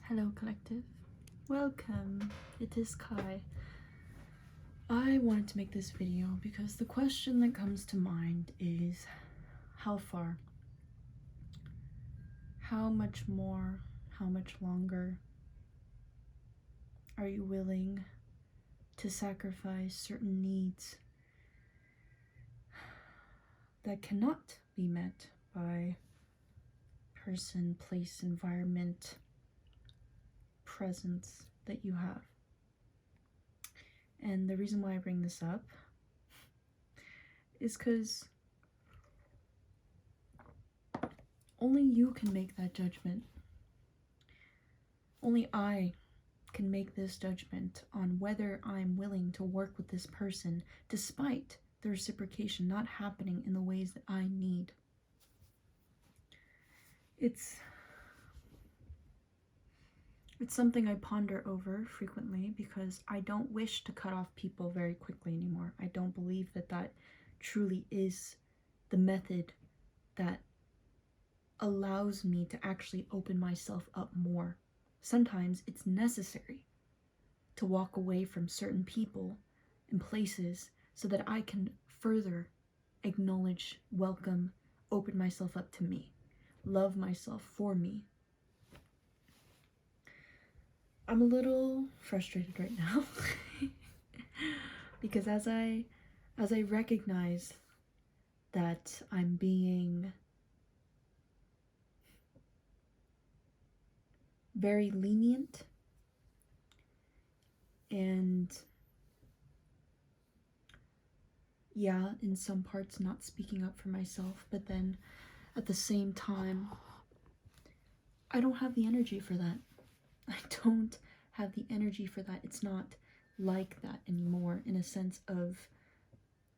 Hello, collective. Welcome. It is Kai. I wanted to make this video because the question that comes to mind is how far? How much more? How much longer are you willing to sacrifice certain needs that cannot be met by person, place, environment, presence that you have? And the reason why I bring this up is because only you can make that judgment. Only I can make this judgment on whether I'm willing to work with this person despite the reciprocation not happening in the ways that I need. It's something I ponder over frequently because I don't wish to cut off people very quickly anymore. I don't believe that that truly is the method that allows me to actually open myself up more. Sometimes it's necessary to walk away from certain people and places so that I can further acknowledge, welcome, open myself up to me, love myself for me. I'm a little frustrated right now because as I recognize that I'm being very lenient and yeah, in some parts not speaking up for myself, but then at the same time I don't have the energy for that. I don't have the energy for that. It's not like that anymore, in a sense of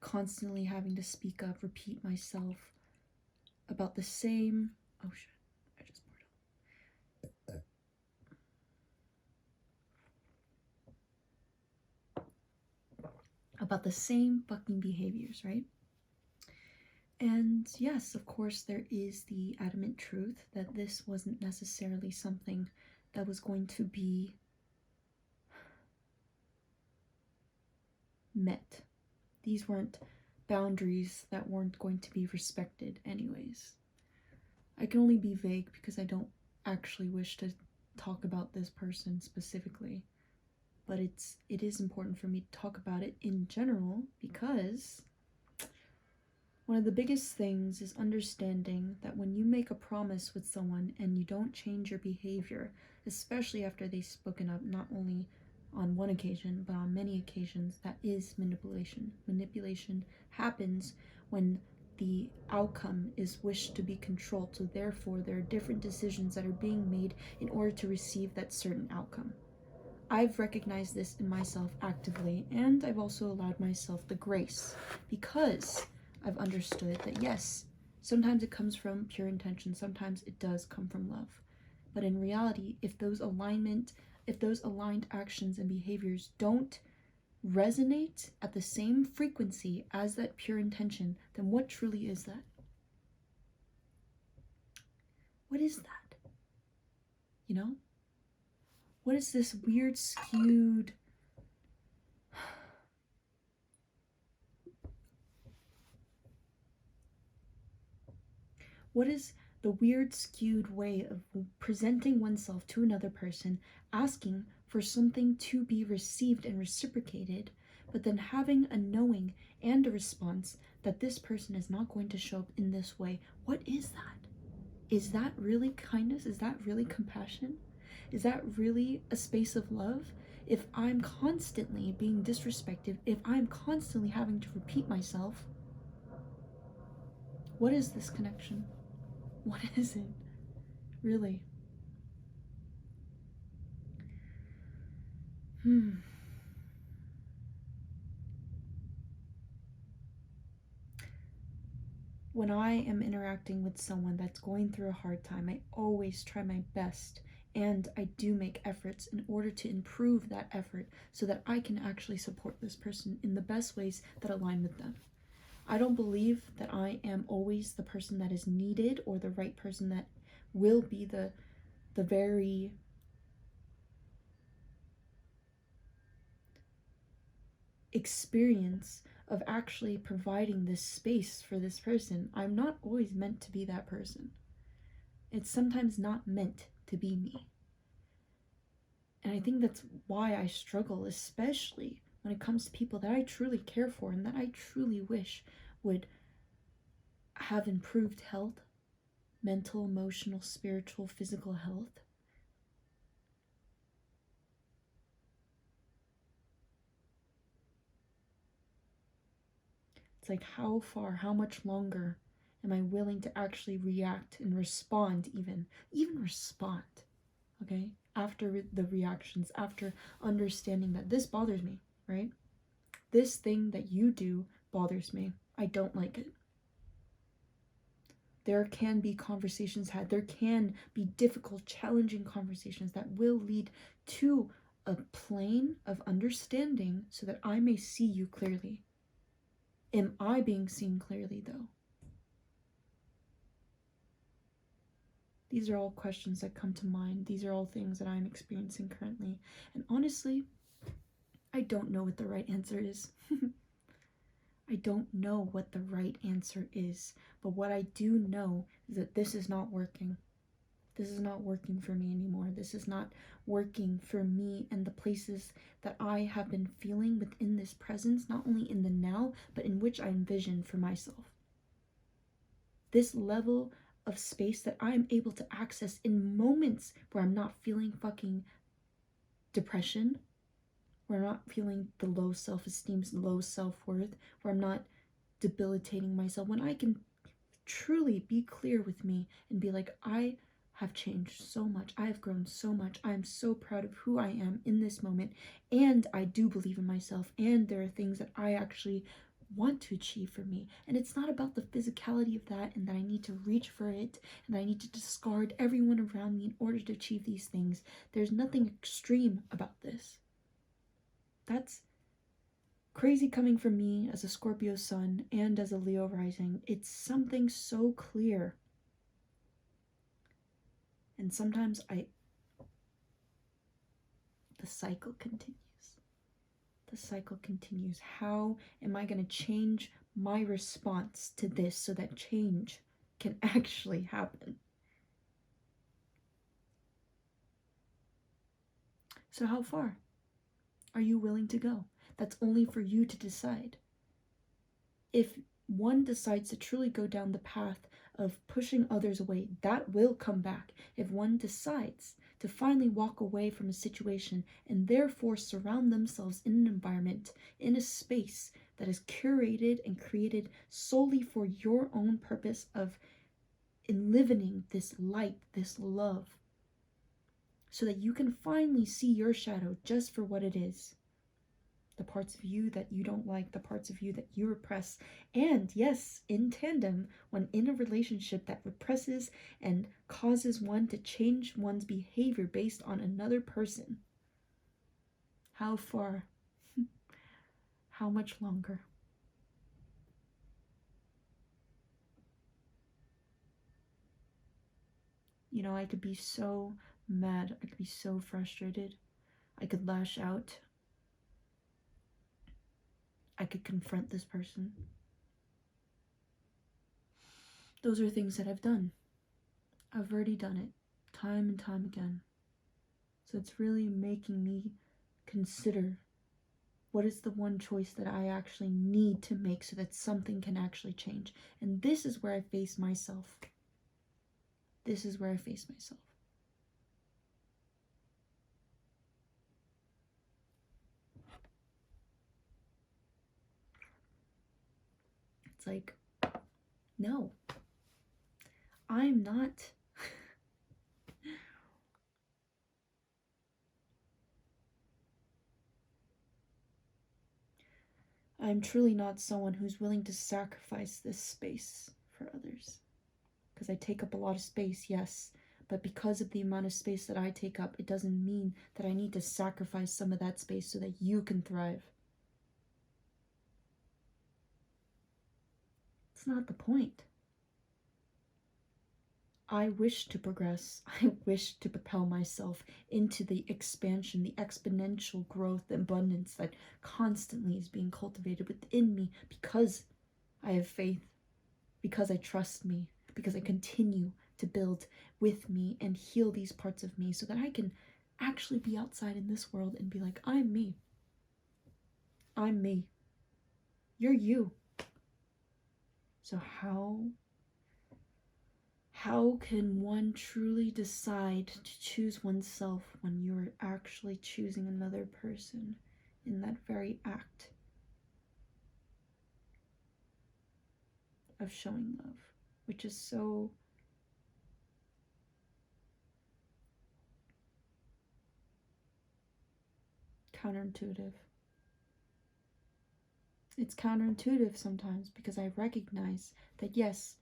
constantly having to speak up, repeat myself about the same. Oh shit, I just poured out. About the same fucking behaviors, right? And yes, of course, there is the adamant truth that this wasn't necessarily something that was going to be met. These weren't boundaries that weren't going to be respected anyways. I can only be vague because I don't actually wish to talk about this person specifically, but it is important for me to talk about it in general because one of the biggest things is understanding that when you make a promise with someone and you don't change your behavior, especially after they've spoken up, not only on one occasion, but on many occasions, that is manipulation. Manipulation happens when the outcome is wished to be controlled, so therefore there are different decisions that are being made in order to receive that certain outcome. I've recognized this in myself actively, and I've also allowed myself the grace because I've understood that yes, sometimes it comes from pure intention, sometimes it does come from love. But in reality, if those aligned actions and behaviors don't resonate at the same frequency as that pure intention, then what truly is that? What is that? You know? What is this weird, skewed What is the weird, skewed way of presenting oneself to another person, asking for something to be received and reciprocated, but then having a knowing and a response that this person is not going to show up in this way? What is that? Is that really kindness? Is that really compassion? Is that really a space of love? If I'm constantly being disrespected, if I'm constantly having to repeat myself, what is this connection? What is it? Really? When I am interacting with someone that's going through a hard time, I always try my best, and I do make efforts in order to improve that effort so that I can actually support this person in the best ways that align with them. I don't believe that I am always the person that is needed or the right person that will be the very experience of actually providing this space for this person, I'm not always meant to be that person. It's sometimes not meant to be me. And I think that's why I struggle, especially when it comes to people that I truly care for and that I truly wish would have improved health, mental, emotional, spiritual, physical health. It's like, how far, how much longer am I willing to actually react and respond, even respond, okay? After the reactions, after understanding that this bothers me, right? This thing that you do bothers me. I don't like it. There can be conversations had. There can be difficult, challenging conversations that will lead to a plane of understanding so that I may see you clearly. Am I being seen clearly, though? These are all questions that come to mind. These are all things that I'm experiencing currently. And honestly, I don't know what the right answer is. I don't know what the right answer is. But what I do know is that this is not working. This is not working for me anymore. This is not working for me and the places that I have been feeling within this presence, not only in the now, but in which I envision for myself. This level of space that I'm able to access in moments where I'm not feeling fucking depression, where I'm not feeling the low self-esteem, low self-worth, where I'm not debilitating myself, when I can truly be clear with me and be like, I have changed so much, I have grown so much, I am so proud of who I am in this moment, and I do believe in myself, and there are things that I actually want to achieve for me. And it's not about the physicality of that and that I need to reach for it and that I need to discard everyone around me in order to achieve these things. There's nothing extreme about this. That's crazy coming from me as a Scorpio sun and as a Leo rising. It's something so clear. And sometimes the cycle continues. The cycle continues. How am I going to change my response to this so that change can actually happen? So how far are you willing to go? That's only for you to decide. If one decides to truly go down the path of pushing others away, that will come back. If one decides to finally walk away from a situation and therefore surround themselves in an environment, in a space that is curated and created solely for your own purpose of enlivening this light, this love, so that you can finally see your shadow just for what it is. The parts of you that you don't like, the parts of you that you repress, and yes, in tandem, when in a relationship that represses and causes one to change one's behavior based on another person. How far? How much longer? You know, I could be so mad, I could be so frustrated, I could lash out, I could confront this person. Those are things that I've done. I've already done it, time and time again. So it's really making me consider what is the one choice that I actually need to make so that something can actually change. And this is where I face myself. This is where I face myself. It's like, no, I'm not. I'm truly not someone who's willing to sacrifice this space for others. Because I take up a lot of space, yes, but because of the amount of space that I take up, it doesn't mean that I need to sacrifice some of that space so that you can thrive. It's not the point. I wish to progress. I wish to propel myself into the expansion, the exponential growth, the abundance that constantly is being cultivated within me because I have faith, because I trust me, because I continue to build with me and heal these parts of me so that I can actually be outside in this world and be like, I'm me. I'm me. You're you. So how can one truly decide to choose oneself when you're actually choosing another person in that very act of showing love, which is so counterintuitive. It's counterintuitive sometimes because I recognize that yes,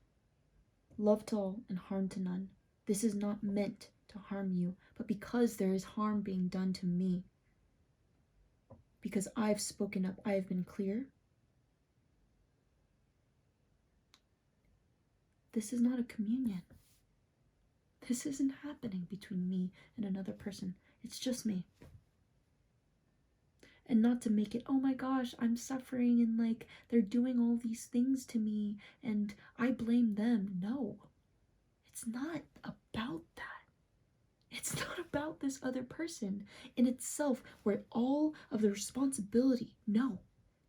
love to all and harm to none. This is not meant to harm you, but because there is harm being done to me, because I've spoken up, I have been clear, this is not a communion. This isn't happening between me and another person. It's just me. And not to make it, oh my gosh, I'm suffering and like they're doing all these things to me and I blame them. No, it's not about that. It's not about this other person in itself where all of the responsibility, no,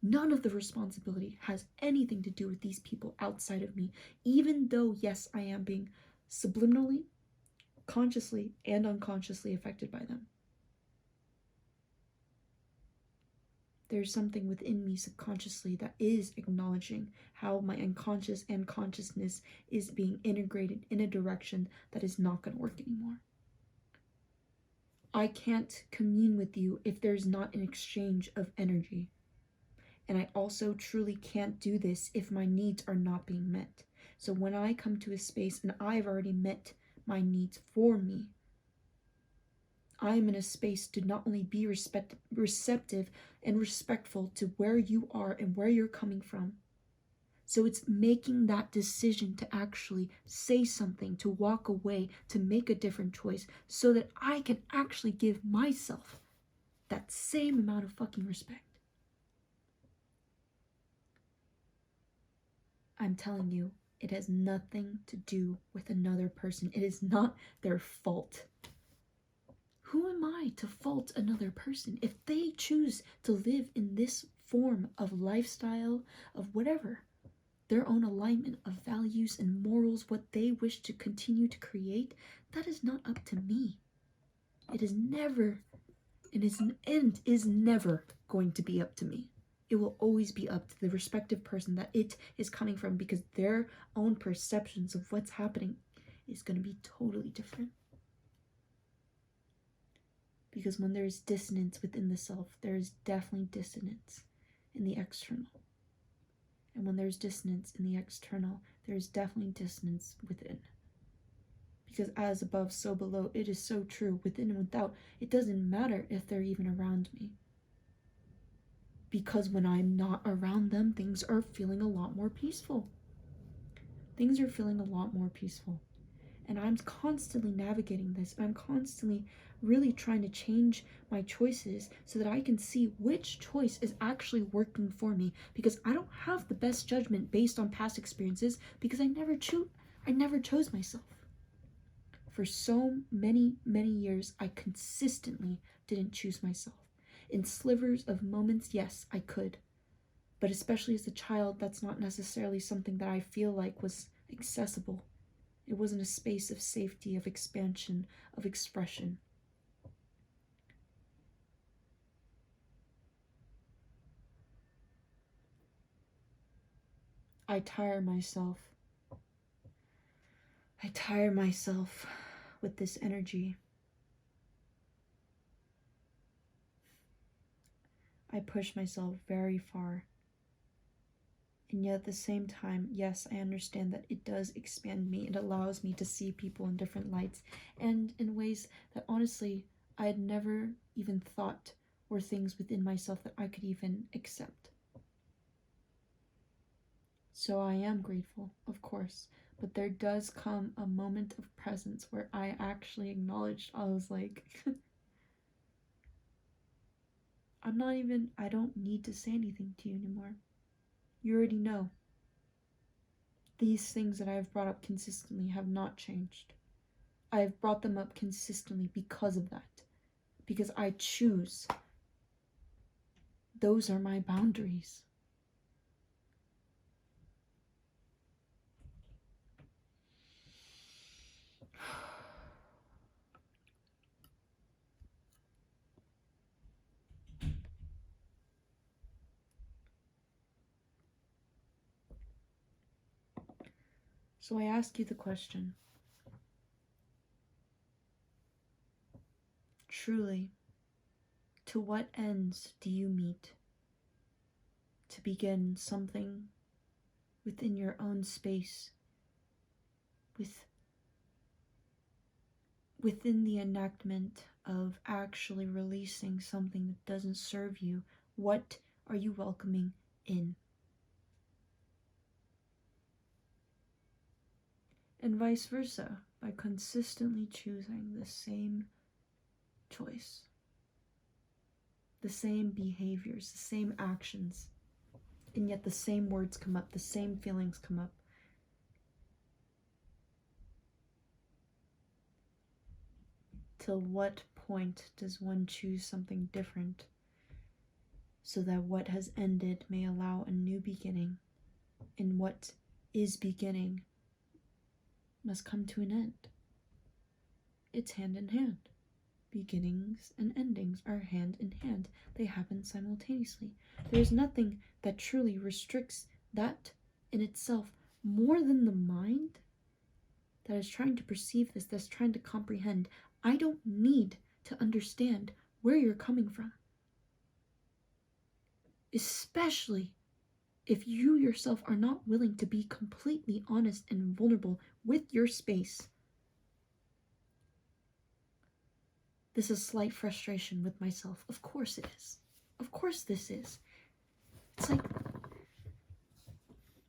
none of the responsibility has anything to do with these people outside of me, even though, yes, I am being subliminally, consciously, and unconsciously affected by them. There's something within me subconsciously that is acknowledging how my unconscious and consciousness is being integrated in a direction that is not going to work anymore. I can't commune with you if there's not an exchange of energy. And I also truly can't do this if my needs are not being met. So when I come to a space and I've already met my needs for me, I'm in a space to not only be receptive and respectful to where you are and where you're coming from. So it's making that decision to actually say something, to walk away, to make a different choice so that I can actually give myself that same amount of fucking respect. I'm telling you, it has nothing to do with another person. It is not their fault. Who am I to fault another person if they choose to live in this form of lifestyle, of whatever, their own alignment of values and morals, what they wish to continue to create? That is not up to me. It is never, and is never going to be up to me. It will always be up to the respective person that it is coming from, because their own perceptions of what's happening is going to be totally different. Because when there's dissonance within the self, there is definitely dissonance in the external. And when there's dissonance in the external, there is definitely dissonance within. Because as above, so below, it is so true. Within and without, it doesn't matter if they're even around me. Because when I'm not around them, things are feeling a lot more peaceful. Things are feeling a lot more peaceful. And I'm constantly navigating this. I'm constantly really trying to change my choices so that I can see which choice is actually working for me, because I don't have the best judgment based on past experiences, because I never chose myself. For so many years, I consistently didn't choose myself. In slivers of moments, yes, I could. But especially as a child, that's not necessarily something that I feel like was accessible. It wasn't a space of safety, of expansion, of expression. I tire myself with this energy. I push myself very far. And yet at the same time, yes, I understand that it does expand me. It allows me to see people in different lights and in ways that honestly I had never even thought were things within myself that I could even accept. So I am grateful, of course, But there does come a moment of presence where I actually acknowledged, I was like, I don't need to say anything to you anymore. You already know. These things that I have brought up consistently have not changed. I have brought them up consistently because of that. Because I choose. Those are my boundaries. So I ask you the question. Truly, to what ends do you meet? To begin something within your own space, within the enactment of actually releasing something that doesn't serve you. What are you welcoming in? And vice versa, by consistently choosing the same choice, the same behaviors, the same actions, and yet the same words come up, the same feelings come up. Till what point does one choose something different so that what has ended may allow a new beginning, and what is beginning must come to an end? It's hand in hand. Beginnings and endings are hand in hand. They happen simultaneously. There's nothing that truly restricts that in itself more than the mind that is trying to perceive this, that's trying to comprehend. I don't need to understand where you're coming from. Especially if you yourself are not willing to be completely honest and vulnerable with your space. This is slight frustration with myself. Of course it is. Of course this is. It's like,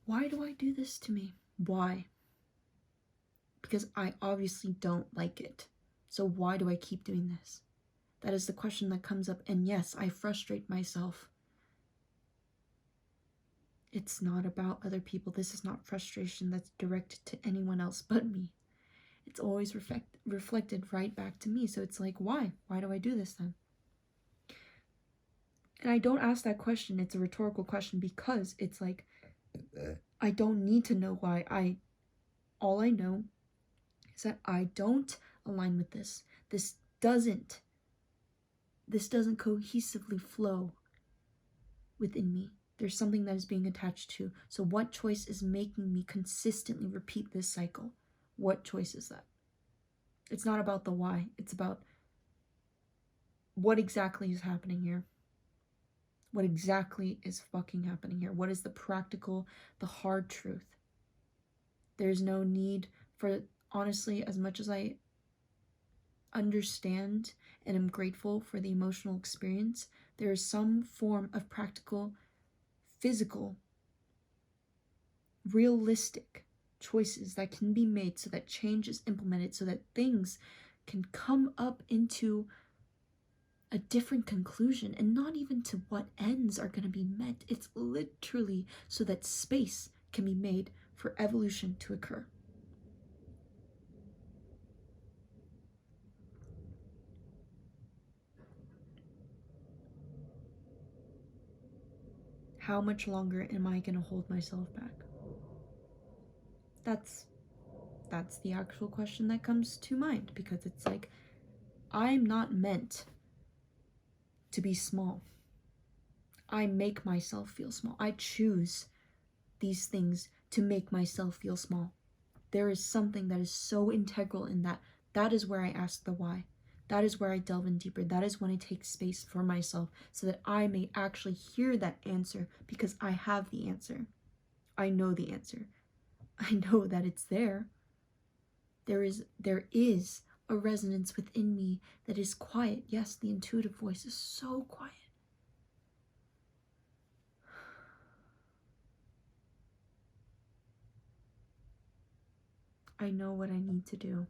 why do I do this to me? Why? Because I obviously don't like it. So why do I keep doing this? That is the question that comes up. And yes, I frustrate myself. It's not about other people. This is not frustration that's directed to anyone else but me. It's always reflected right back to me. So it's like, why? Why do I do this then? And I don't ask that question. It's a rhetorical question because it's like, I don't need to know why. All I know is that I don't align with this. This doesn't cohesively flow within me. There's something that is being attached to. So what choice is making me consistently repeat this cycle? What choice is that? It's not about the why. It's about what exactly is happening here. What exactly is fucking happening here? What is the practical, the hard truth? There's no need for, honestly, as much as I understand and am grateful for the emotional experience, there is some form of practical, physical, realistic choices that can be made so that change is implemented, so that things can come up into a different conclusion, and not even to what ends are going to be met. It's literally so that space can be made for evolution to occur. How much longer am I going to hold myself back? That's the actual question that comes to mind, because it's like, I'm not meant to be small. I make myself feel small. I choose these things to make myself feel small. There is something that is so integral in that. That is where I ask the why. That is where I delve in deeper. That is when I take space for myself so that I may actually hear that answer, because I have the answer. I know the answer. I know that it's there. There is a resonance within me that is quiet. Yes, the intuitive voice is so quiet. I know what I need to do.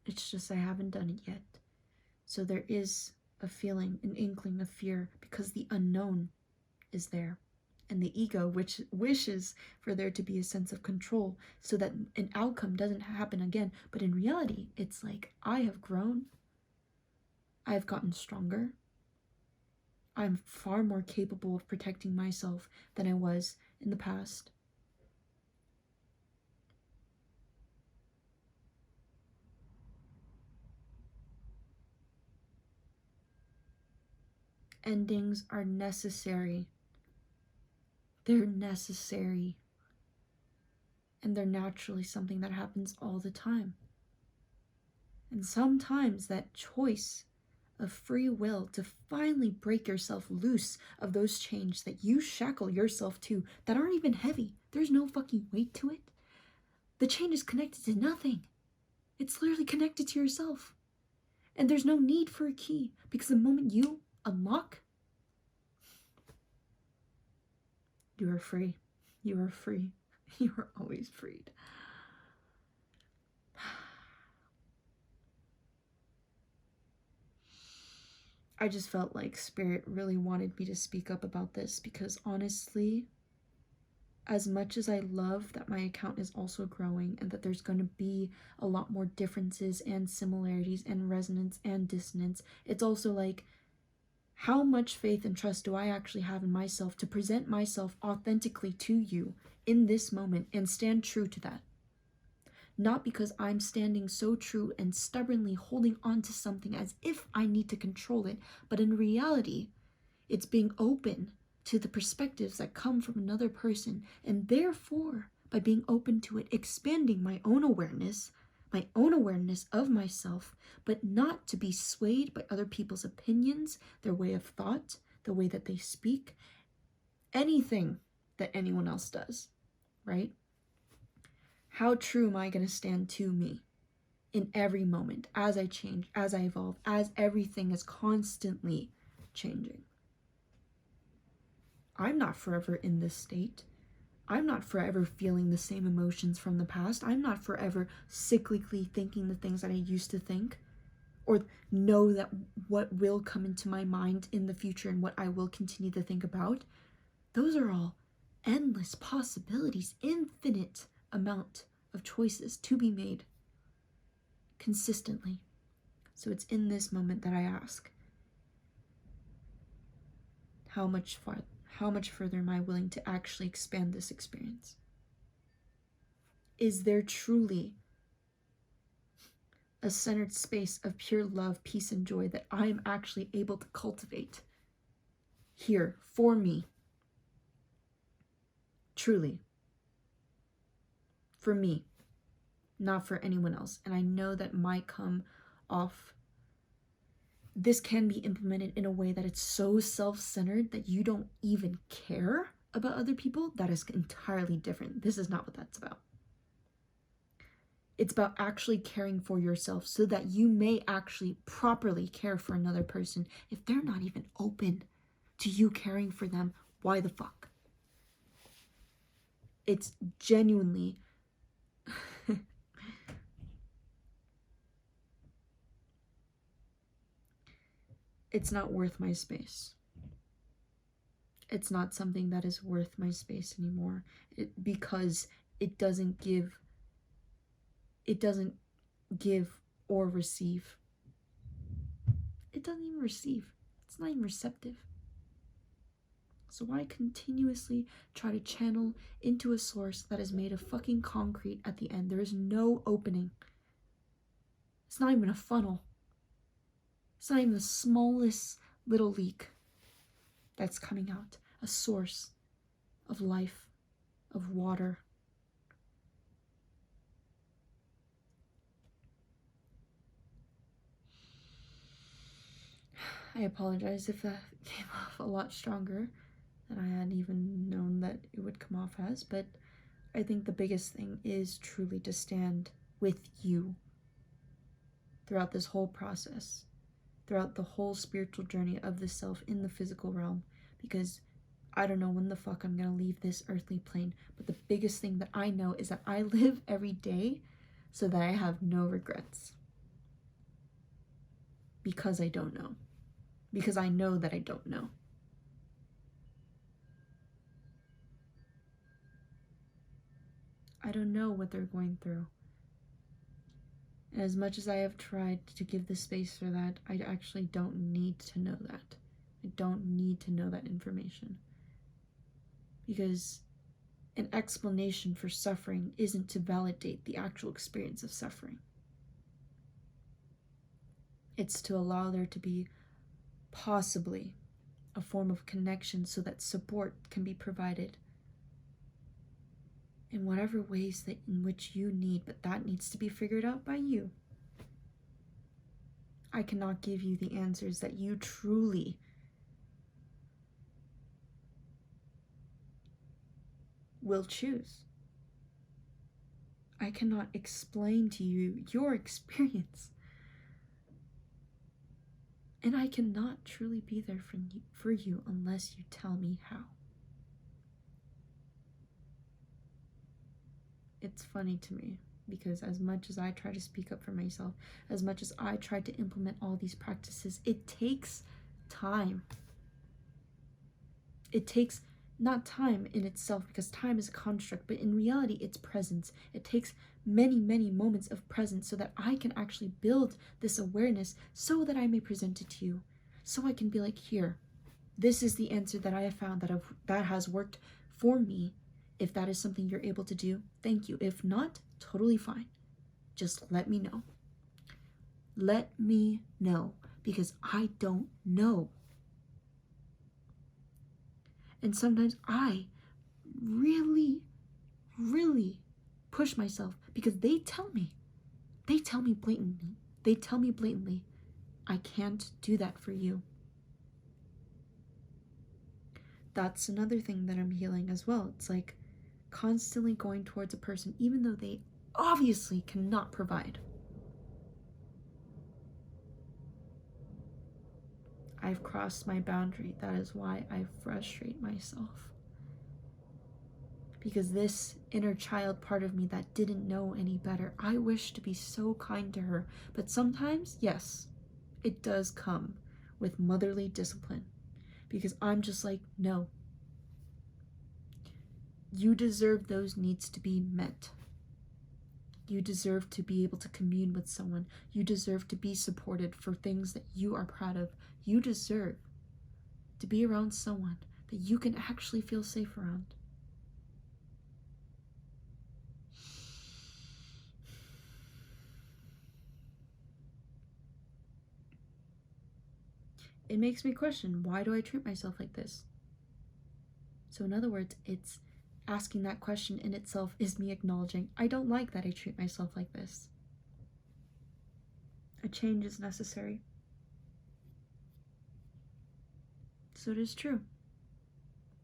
It's just I haven't done it yet. So there is a feeling, an inkling of fear, because the unknown is there. And the ego, which wishes for there to be a sense of control so that an outcome doesn't happen again. But in reality, it's like I have grown. I've gotten stronger. I'm far more capable of protecting myself than I was in the past. Endings are necessary. They're necessary. And they're naturally something that happens all the time. And sometimes that choice of free will to finally break yourself loose of those chains that you shackle yourself to that aren't even heavy. There's no fucking weight to it. The chain is connected to nothing. It's literally connected to yourself. And there's no need for a key, because the moment you unlock, you are free. You are free. You are always freed. I just felt like Spirit really wanted me to speak up about this, because honestly, as much as I love that my account is also growing and that there's going to be a lot more differences and similarities and resonance and dissonance, it's also like, how much faith and trust do I actually have in myself to present myself authentically to you in this moment and stand true to that? Not because I'm standing so true and stubbornly holding on to something as if I need to control it, but in reality, it's being open to the perspectives that come from another person, and therefore, by being open to it, expanding my own awareness of myself, but not to be swayed by other people's opinions, their way of thought, the way that they speak, anything that anyone else does, right? How true am I going to stand to me in every moment, as I change, as I evolve, as everything is constantly changing? I'm not forever in this state. I'm not forever feeling the same emotions from the past. I'm not forever cyclically thinking the things that I used to think, or know that what will come into my mind in the future and what I will continue to think about. Those are all endless possibilities, infinite amount of choices to be made consistently. So it's in this moment that I ask, how much further am I willing to actually expand this experience? Is there truly a centered space of pure love, peace, and joy that I am actually able to cultivate here for me? Truly. For me, not for anyone else. And I know that might come off, this can be implemented in a way that it's so self-centered that you don't even care about other people. That is entirely different. This is not what that's about. It's about actually caring for yourself so that you may actually properly care for another person. If they're not even open to you caring for them, why the fuck? It's genuinely it's not worth my space. It's not something that is worth my space anymore, because it doesn't give or receive. It doesn't even receive. It's not even receptive. So why continuously try to channel into a source that is made of fucking concrete at the end? There is no opening. It's not even a funnel. It's not even the smallest little leak that's coming out. A source of life, of water. I apologize if that came off a lot stronger than I had even known that it would come off as, but I think the biggest thing is truly to stand with you throughout this whole process, throughout the whole spiritual journey of the self in the physical realm, because I don't know when the fuck I'm gonna leave this earthly plane, but the biggest thing that I know is that I live every day so that I have no regrets. Because I don't know. Because I know that I don't know. I don't know what they're going through. And as much as I have tried to give the space for that, I actually don't need to know that. I don't need to know that information. Because an explanation for suffering isn't to validate the actual experience of suffering. It's to allow there to be possibly a form of connection so that support can be provided in whatever ways that in which you need, but that needs to be figured out by you. I cannot give you the answers that you truly will choose. I cannot explain to you your experience. And I cannot truly be there for you unless you tell me how. It's funny to me because as much as I try to speak up for myself, as much as I try to implement all these practices, it takes time. It takes not time in itself, because time is a construct, but in reality it's presence. It takes many, many moments of presence so that I can actually build this awareness so that I may present it to you. So I can be like, here, this is the answer that I have found that has worked for me. If that is something you're able to do, thank you. If not, totally fine. Just let me know. Let me know, because I don't know. And sometimes I really, really push myself because they tell me blatantly, I can't do that for you. That's another thing that I'm healing as well. It's like constantly going towards a person, even though they obviously cannot provide. I've crossed my boundary. That is why I frustrate myself. Because this inner child part of me that didn't know any better, I wish to be so kind to her. But sometimes, yes, it does come with motherly discipline. Because I'm just like, no. You deserve those needs to be met. You deserve to be able to commune with someone. You deserve to be supported for things that you are proud of. You deserve to be around someone that you can actually feel safe around. It makes me question, why do I treat myself like this? So in other words, it's asking that question in itself is me acknowledging, I don't like that I treat myself like this. A change is necessary. So it is true.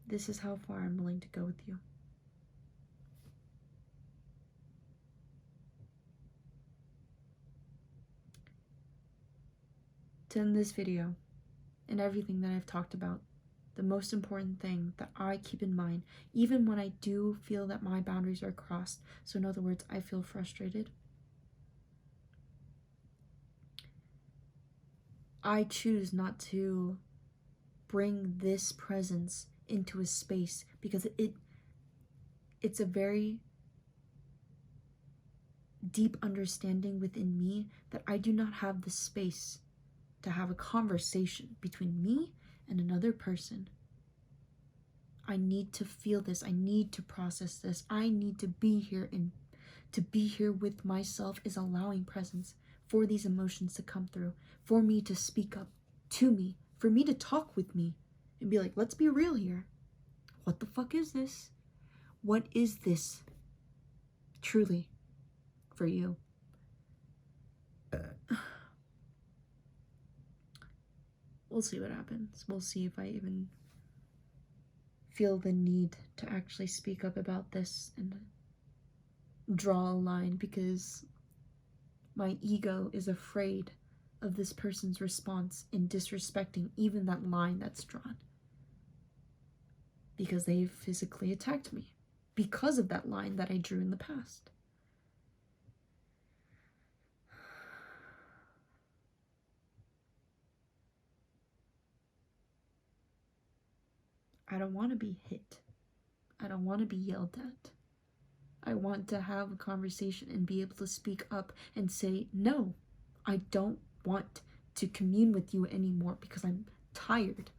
This is how far I'm willing to go with you. To end this video, and everything that I've talked about, the most important thing that I keep in mind, even when I do feel that my boundaries are crossed, so in other words, I feel frustrated, I choose not to bring this presence into a space because it's a very deep understanding within me that I do not have the space to have a conversation between me and another person. I need to feel this. I need to process this. I need to be here, and to be here with myself is allowing presence for these emotions to come through, for me to speak up to me, for me to talk with me and be like, let's be real here. What the fuck is this? What is this truly for you? We'll see what happens. We'll see if I even feel the need to actually speak up about this and draw a line, because my ego is afraid of this person's response in disrespecting even that line that's drawn. because they physically attacked me because of that line that I drew in the past. I don't want to be hit. I don't want to be yelled at. I want to have a conversation and be able to speak up and say, no, I don't want to commune with you anymore because I'm tired.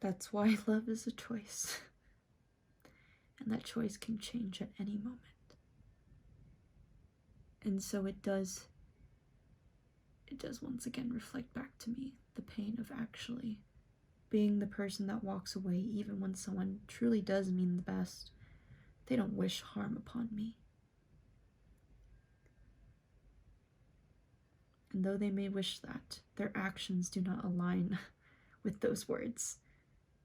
That's why love is a choice. And that choice can change at any moment. And so it does once again reflect back to me the pain of actually being the person that walks away even when someone truly does mean the best. They don't wish harm upon me. And though they may wish that, their actions do not align with those words.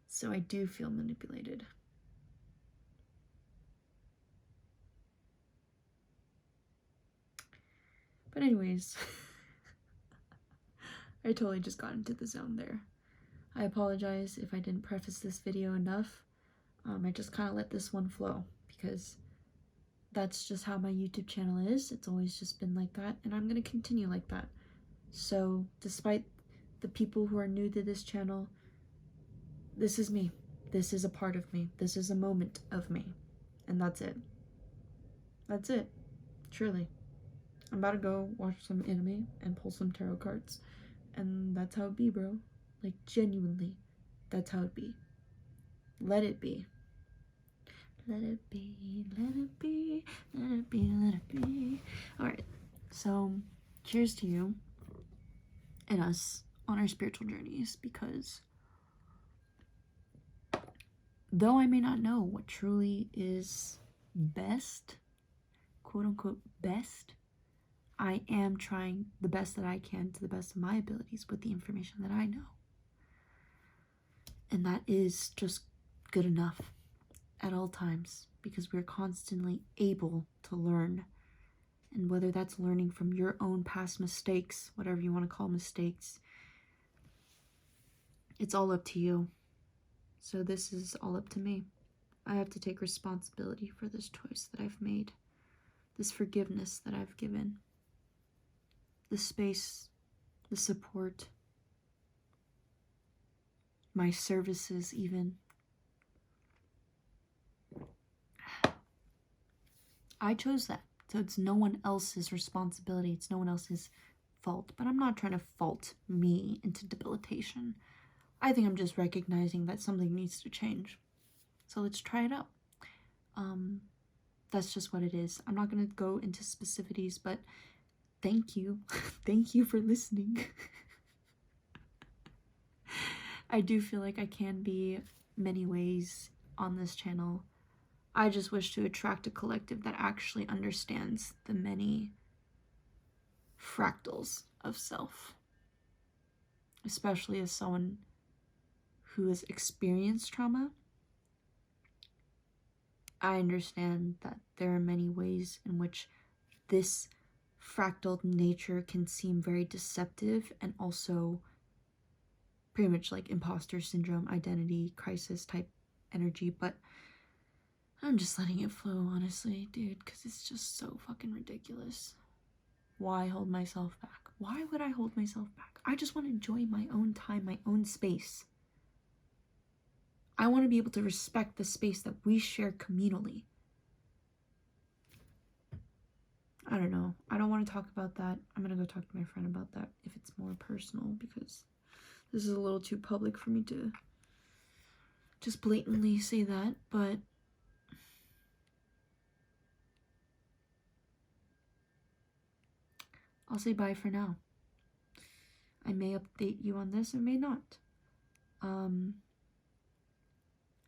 So I do feel manipulated. But anyways, I totally just got into the zone there. I apologize if I didn't preface this video enough. I just kind of let this one flow because that's just how my YouTube channel is. It's always just been like that, and I'm going to continue like that. So despite the people who are new to this channel, this is me. This is a part of me. This is a moment of me. And that's it. That's it. Truly. I'm about to go watch some anime and pull some tarot cards. And that's how it be, bro. Like, genuinely. That's how it be. Let it be. Let it be, let it be, let it be, let it be. Alright, so cheers to you and us on our spiritual journeys, because though I may not know what truly is best, quote unquote best, I am trying the best that I can to the best of my abilities with the information that I know. And that is just good enough at all times, because we're constantly able to learn. And whether that's learning from your own past mistakes, whatever you want to call mistakes, it's all up to you. So this is all up to me. I have to take responsibility for this choice that I've made, this forgiveness that I've given, the space, the support, my services even. I chose that, so it's no one else's responsibility, it's no one else's fault, but I'm not trying to fault me into debilitation. I think I'm just recognizing that something needs to change. So let's try it out. That's just what it is. I'm not going to go into specificities, but thank you. Thank you for listening. I do feel like I can be many ways on this channel. I just wish to attract a collective that actually understands the many fractals of self. Especially as someone who has experienced trauma, I understand that there are many ways in which this fractal nature can seem very deceptive and also pretty much like imposter syndrome, identity crisis type energy, but I'm just letting it flow, honestly, dude, because it's just so fucking ridiculous. Why hold myself back? Why would I hold myself back? I just want to enjoy my own time, my own space. I want to be able to respect the space that we share communally. I don't know. I don't want to talk about that. I'm going to go talk to my friend about that if it's more personal, because this is a little too public for me to just blatantly say that, but I'll say bye for now. I may update you on this or may not.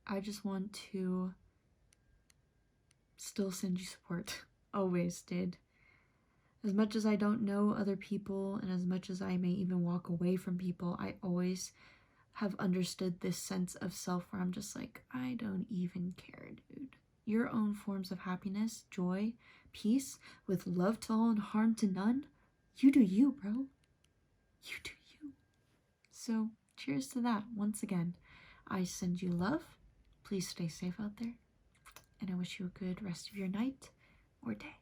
I just want to still send you support. Always did. As much as I don't know other people, and as much as I may even walk away from people, I always have understood this sense of self where I'm just like, I don't even care, dude. your own forms of happiness, joy, peace, with love to all and harm to none, you do you, bro. You do you. So, cheers to that. Once again, I send you love. Please stay safe out there. And I wish you a good rest of your night or day.